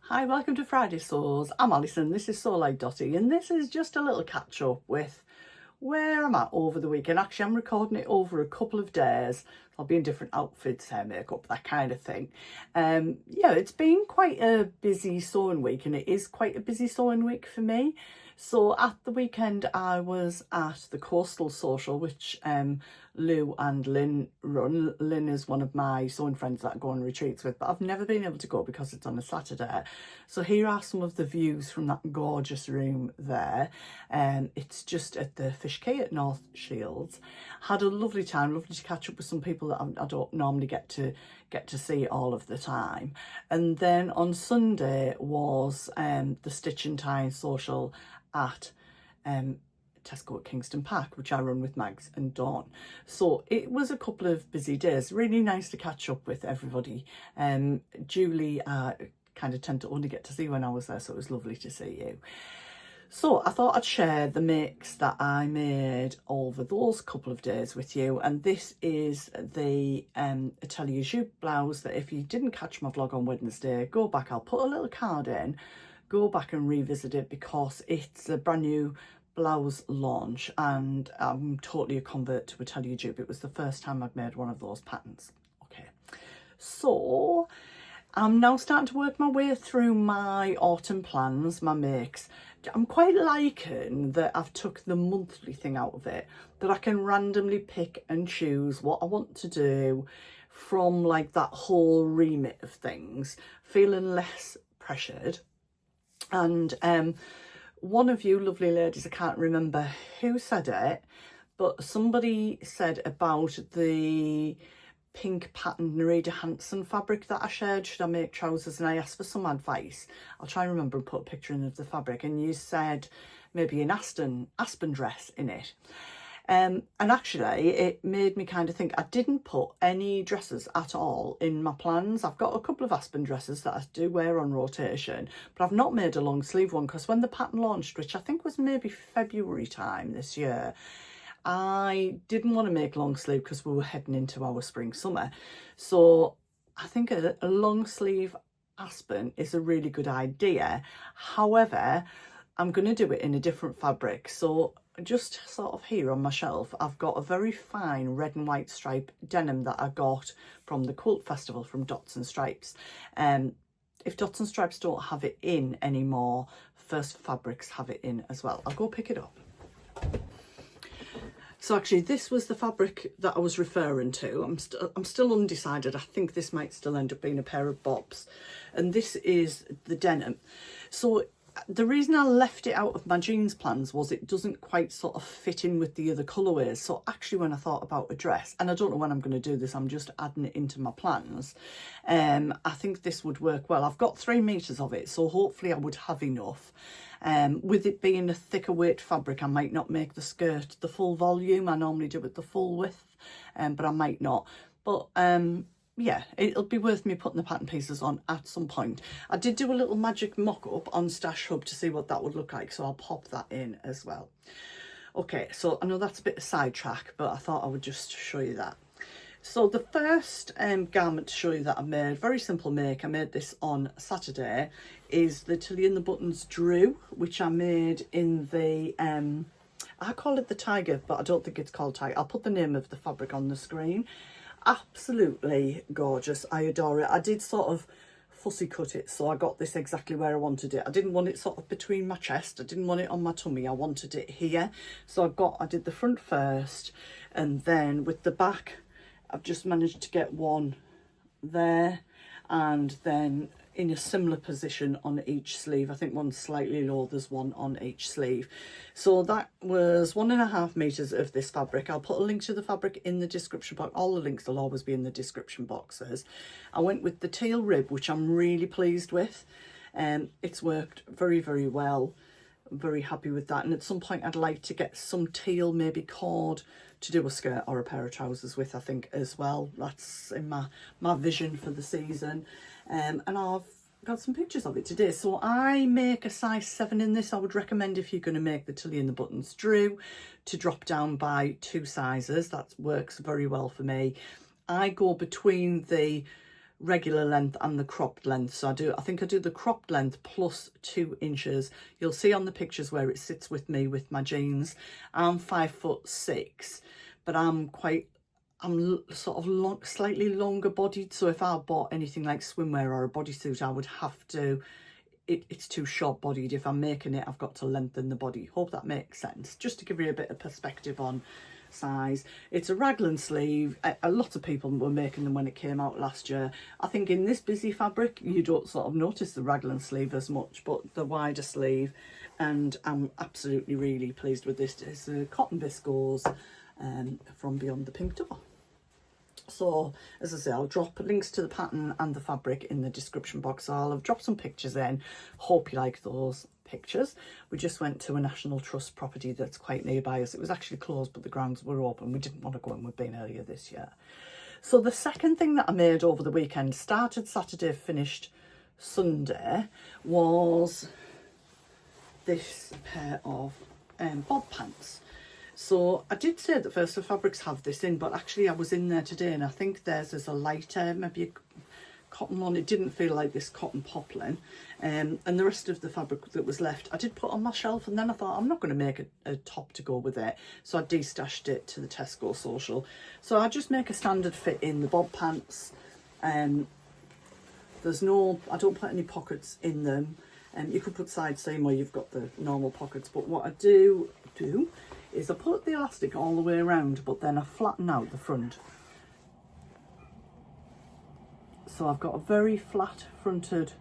Hi, welcome to Friday Sews. I'm Alison, this is Sew Like Dotty, and this is just a little catch up with where I'm at over the weekend. Actually, I'm recording it over a couple of days. I'll be in different outfits, hair, makeup, that kind of thing. Yeah, it's been quite a busy sewing week, and it is quite a busy sewing week for me. So at the weekend, I was at the Coastal Social, which Lou and Lynn run. Lynn is one of my sewing friends that I go on retreats with, but I've never been able to go because it's on a Saturday. So here are some of the views from that gorgeous room there. It's just at the Fish Quay at North Shields. Had a lovely time, lovely to catch up with some people that I don't normally get to see all of the time. And then on Sunday was the Stitch In Tyne social at Tesco at Kingston Park, which I run with Mags and Dawn. So it was a couple of busy days. Really nice to catch up with everybody. Julie, kind of tend to only get to see when I was there, so it was lovely to see you. So I thought I'd share the mix that I made over those couple of days with you, and this is the Atelier Jupe blouse that if you didn't catch my vlog on Wednesday, go back, I'll put a little card in, go back and revisit it because it's a brand new blouse launch and I'm totally a convert to Atelier Jupe. It was the first time I'd made one of those patterns. Okay, so I'm now starting to work my way through my autumn plans, my makes. I'm quite liking that I've took the monthly thing out of it, that I can randomly pick and choose what I want to do from like that whole remit of things, feeling less pressured. And one of you lovely ladies, I can't remember who said it, but somebody said about the pink patterned Nerida Hansen fabric that I shared, should I make trousers, and I asked for some advice. I'll try and remember and put a picture in of the fabric, and you said maybe an aspen dress in it. And actually it made me kind of think, I didn't put any dresses at all in my plans. I've got a couple of aspen dresses that I do wear on rotation, but I've not made a long sleeve one because when the pattern launched, which I think was maybe February time this year, I didn't want to make long sleeve because we were heading into our spring summer. So I think a long sleeve aspen is a really good idea. However, I'm going to do it in a different fabric. So just sort of here on my shelf, I've got a very fine red and white stripe denim that I got from the Quilt Festival from Dots and Stripes. If Dots and Stripes don't have it in anymore, First Fabrics have it in as well. I'll go pick it up. So actually this was the fabric that I was referring to. I'm still undecided. I think this might still end up being a pair of bobs, and this is the denim. So the reason I left it out of my jeans plans was it doesn't quite sort of fit in with the other colourways. So actually when I thought about a dress, and I don't know when I'm going to do this, I'm just adding it into my plans, I think this would work well. I've got 3 meters of it, so hopefully I would have enough. With it being a thicker weight fabric, I might not make the skirt the full volume. I normally do it the full width, but I might not. But yeah, it'll be worth me putting the pattern pieces on at some point. I did do a little magic mock-up on Stash Hub to see what that would look like, so I'll pop that in as well. Okay, so I know that's a bit of sidetrack, but I thought I would just show you that. So the first garment to show you that I made, very simple make, I made this on Saturday, is the Tilly and the Buttons Drew, which I made in the, I call it the Tiger, but I don't think it's called Tiger. I'll put the name of the fabric on the screen. Absolutely gorgeous. I adore it. I did sort of fussy cut it, so I got this exactly where I wanted it. I didn't want it sort of between my chest. I didn't want it on my tummy. I wanted it here. So I did the front first, and then with the back, I've just managed to get one there, and then in a similar position on each sleeve. I think one's slightly low, there's one on each sleeve. So that was 1.5 meters of this fabric. I'll put a link to the fabric in the description box. All the links will always be in the description boxes. I went with the teal rib, which I'm really pleased with. It's worked very, very well. I'm very happy with that, and at some point I'd like to get some teal, maybe cord, to do a skirt or a pair of trousers with, I think, as well. That's in my vision for the season. And I've got some pictures of it today. So I make a size 7 in this. I would recommend, if you're going to make the Tilly and the Buttons Drew, to drop down by 2 sizes. That works very well for me. I go between the regular length and the cropped length. So I think I do the cropped length plus 2 inches. You'll see on the pictures where it sits with me with my jeans. I'm 5'6", but I'm sort of slightly longer bodied. So if I bought anything like swimwear or a bodysuit, I would have to, it's too short bodied. If I'm making it, I've got to lengthen the body. Hope that makes sense. Just to give you a bit of perspective on size. It's a raglan sleeve. A lot of people were making them when it came out last year. I think in this busy fabric you don't sort of notice the raglan sleeve as much, but the wider sleeve, and I'm absolutely really pleased with this. It's a cotton viscose from Beyond the Pink Door. So as I say, I'll drop links to the pattern and the fabric in the description box. So I'll have dropped some pictures in. Hope you like those pictures. We just went to a National Trust property that's quite nearby us. It was actually closed, but the grounds were open. We didn't want to go in. We've been earlier this year. So the second thing that I made over the weekend, started Saturday, finished Sunday, was this pair of bob pants. So I did say that First Fabrics have this in, but actually I was in there today and I think theirs is a lighter, maybe a cotton one. It didn't feel like this cotton poplin, and the rest of the fabric that was left I did put on my shelf, and then I thought I'm not going to make a top to go with it, so I destashed it to the Tesco social. So I just make a standard fit in the bob pants. There's no, I don't put any pockets in them, and you could put side seam where you've got the normal pockets, but what I do is I put the elastic all the way around, but then I flatten out the front. So I've got a very flat fronted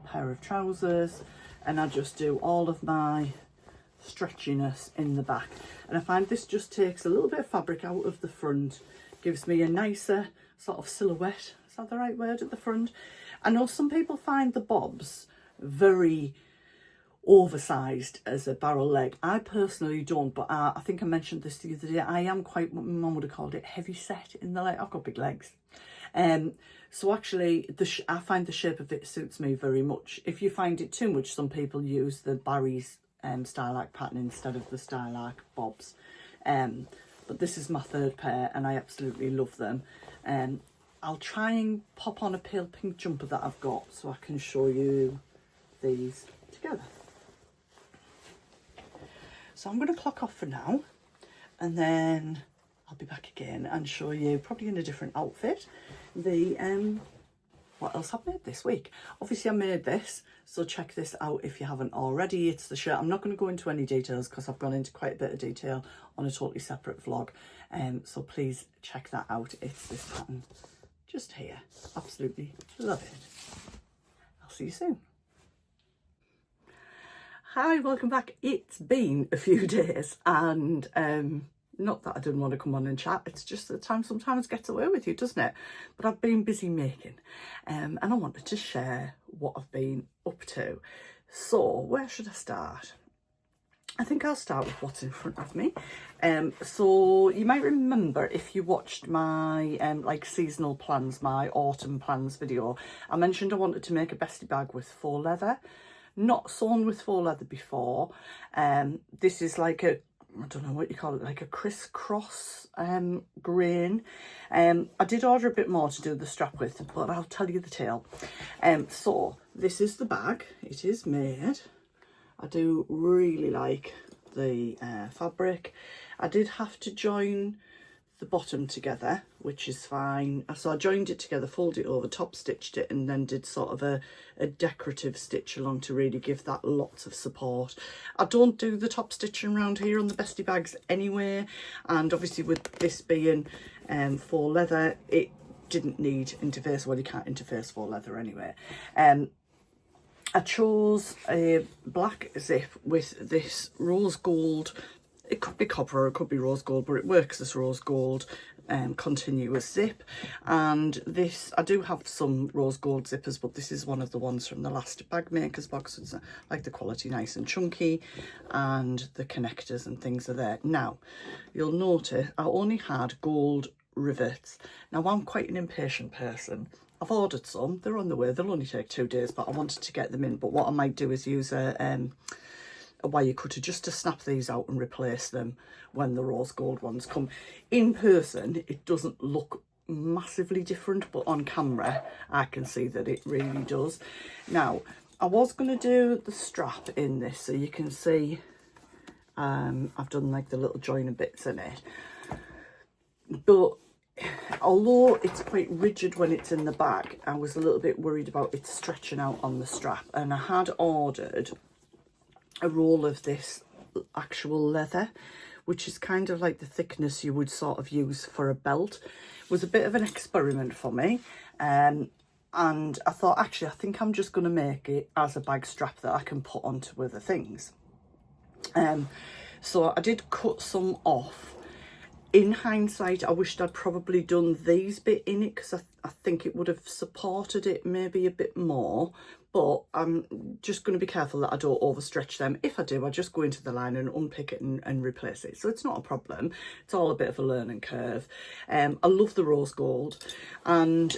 pair of trousers, and I just do all of my stretchiness in the back. And I find this just takes a little bit of fabric out of the front, gives me a nicer sort of silhouette. Is that the right word, at the front? I know some people find the bobs very oversized as a barrel leg. I personally don't, but I think I mentioned this the other day. I am quite, what my mum would have called it, heavy set in the leg. I've got big legs. So actually I find the shape of it suits me very much. If you find it too much, some people use the Barry's Stylark pattern instead of the Stylark bobs. But this is my third pair and I absolutely love them. I'll try and pop on a pale pink jumper that I've got so I can show you these together. So I'm going to clock off for now, and then I'll be back again and show you, probably in a different outfit, the what else I've made this week. Obviously I made this, so check this out if you haven't already. It's the shirt. I'm not going to go into any details because I've gone into quite a bit of detail on a totally separate vlog, so please check that out. It's this pattern just here. Absolutely love it. I'll see you soon. Hi, welcome back. It's been a few days, and not that I didn't want to come on and chat, it's just that time sometimes gets away with you, doesn't it? But I've been busy making, and I wanted to share what I've been up to. So where should I start? I think I'll start with what's in front of me. So you might remember, if you watched my like seasonal plans, my autumn plans video, I mentioned I wanted to make a bestie bag with faux leather. Not sewn with faux leather before. This is like a, I don't know what you call it, like a crisscross grain. I did order a bit more to do the strap with, but I'll tell you the tale. So this is the bag. It is made. I do really like the fabric. I did have to join the bottom together, which is fine. So I joined it together, folded it over, top stitched it, and then did sort of a decorative stitch along to really give that lots of support. I don't do the top stitching around here on the bestie bags anyway, and obviously with this being faux leather, it didn't need interface. Well, you can't interface faux leather anyway. I chose a black zip with this rose gold. It could be copper or it could be rose gold, but it works as rose gold continuous zip. And this, I do have some rose gold zippers, but this is one of the ones from the last bag maker's box. It's like the quality nice and chunky, and the connectors and things are there. Now, you'll notice I only had gold rivets. Now, I'm quite an impatient person. I've ordered some, they're on the way, they'll only take 2 days, but I wanted to get them in. But what I might do is use a wire cutter just to snap these out and replace them when the rose gold ones come. In person, it doesn't look massively different, but on camera I can see that it really does. Now, I was going to do the strap in this so you can see I've done like the little joiner bits in it, but although it's quite rigid when it's in the bag, I was a little bit worried about it stretching out on the strap, and I had ordered a roll of this actual leather, which is kind of like the thickness you would sort of use for a belt. It was a bit of an experiment for me, and I thought, actually, I think I'm just going to make it as a bag strap that I can put onto other things. So I did cut some off. In hindsight, I wished I'd probably done these bit in it, because I think it would have supported it maybe a bit more, but I'm just going to be careful that I don't overstretch them. If I do, I just go into the line and unpick it and replace it, so it's not a problem. It's all a bit of a learning curve. I love the rose gold, and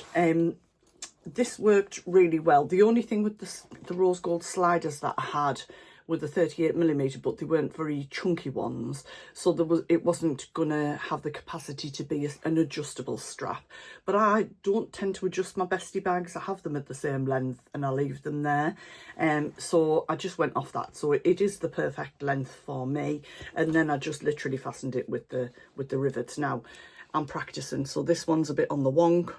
this worked really well. The only thing with the rose gold sliders that I had were the 38mm, but they weren't very chunky ones, so it wasn't gonna have the capacity to be an adjustable strap. But I don't tend to adjust my bestie bags. I have them at the same length and I leave them there, so I just went off that. So it is the perfect length for me, and then I just literally fastened it with the rivets. Now I'm practicing, so this one's a bit on the wonk,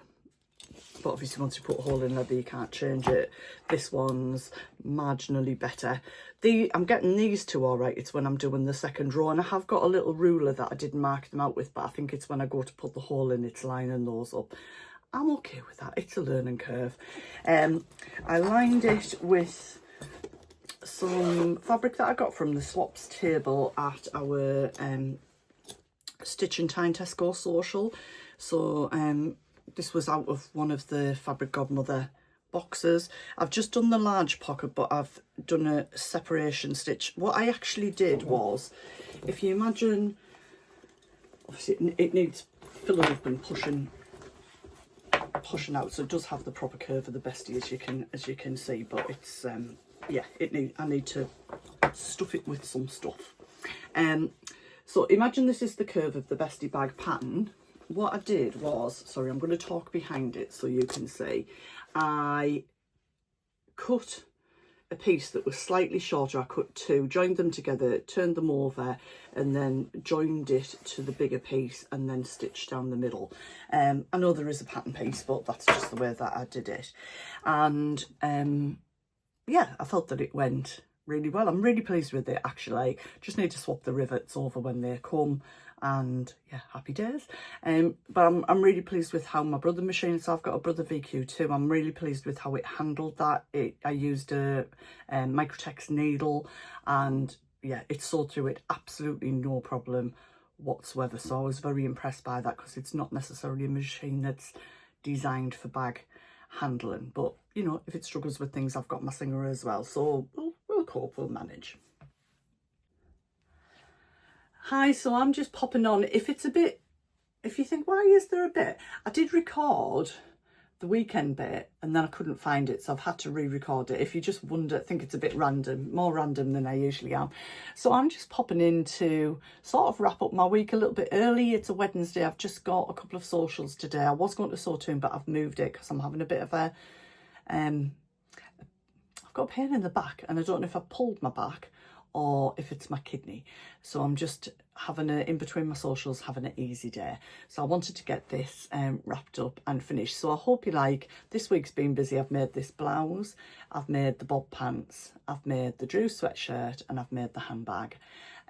but obviously once you put a hole in leather you can't change it. This one's marginally better. I'm getting these two all right. It's when I'm doing the second row, and I have got a little ruler that I didn't mark them out with, but I think it's when I go to put the hole in, it's lining those up. I'm okay with that. It's a learning curve. I lined it with some fabric that I got from the swaps table at our Stitch In Tyne Tesco social. So this was out of one of the Fabric Godmother boxes. I've just done the large pocket, but I've done a separation stitch. What I actually did was, if you imagine, obviously it needs filling up and pushing out, so it does have the proper curve of the bestie, as you can see, but it's yeah, I need to stuff it with some stuff. So imagine this is the curve of the bestie bag pattern. What I did was, sorry, I'm going to talk behind it so you can see. I cut a piece that was slightly shorter. I cut two, joined them together, turned them over, and then joined it to the bigger piece and then stitched down the middle. I know there is a pattern piece, but that's just the way that I did it. And yeah, I felt that it went really well. I'm really pleased with it, actually. Just need to swap the rivets over when they come, and yeah, happy days. But I'm really pleased with how my brother machined. So I've got a brother VQ2. I'm really pleased with how it handled that. I used a Microtex needle, and yeah, it sewed through it absolutely no problem whatsoever. So I was very impressed by that, because it's not necessarily a machine that's designed for bag handling, but you know, if it struggles with things, I've got my Singer as well, so we'll cope, we'll manage. Hi, so I'm just popping on. If you think, why is there a bit, I did record the weekend bit and then I couldn't find it, so I've had to re-record it. If you just wonder, think it's a bit random, more random than I usually am. So I'm just popping in to sort of wrap up my week a little bit early. It's a Wednesday. I've just got a couple of socials today. I was going to sew to him, but I've moved it because I'm having a bit of a I've got a pain in the back, and I don't know if I pulled my back or if it's my kidney. So I'm just having in between my socials, having an easy day. So I wanted to get this wrapped up and finished. So I hope you like. This week's been busy. I've made this blouse, I've made the bob pants, I've made the Drew sweatshirt, and I've made the handbag.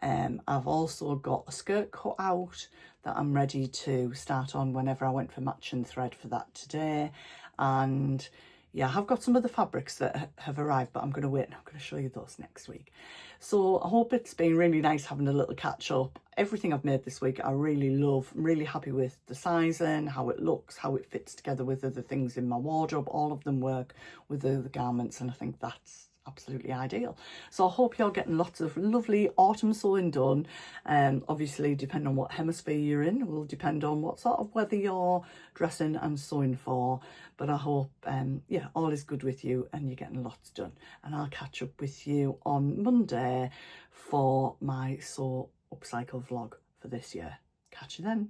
I've also got a skirt cut out that I'm ready to start on whenever I went for matching thread for that today. And yeah, I've got some of the fabrics that have arrived, but I'm going to wait and I'm going to show you those next week. So I hope it's been really nice having a little catch up. Everything I've made this week I really love. I'm really happy with the sizing, how it looks, how it fits together with other things in my wardrobe. All of them work with the other garments, and I think that's absolutely ideal. So I hope you're getting lots of lovely autumn sewing done. Obviously, depending on what hemisphere you're in, will depend on what sort of weather you're dressing and sewing for. But I hope, yeah, all is good with you and you're getting lots done. And I'll catch up with you on Monday for my Sew Upcycle vlog for this year. Catch you then.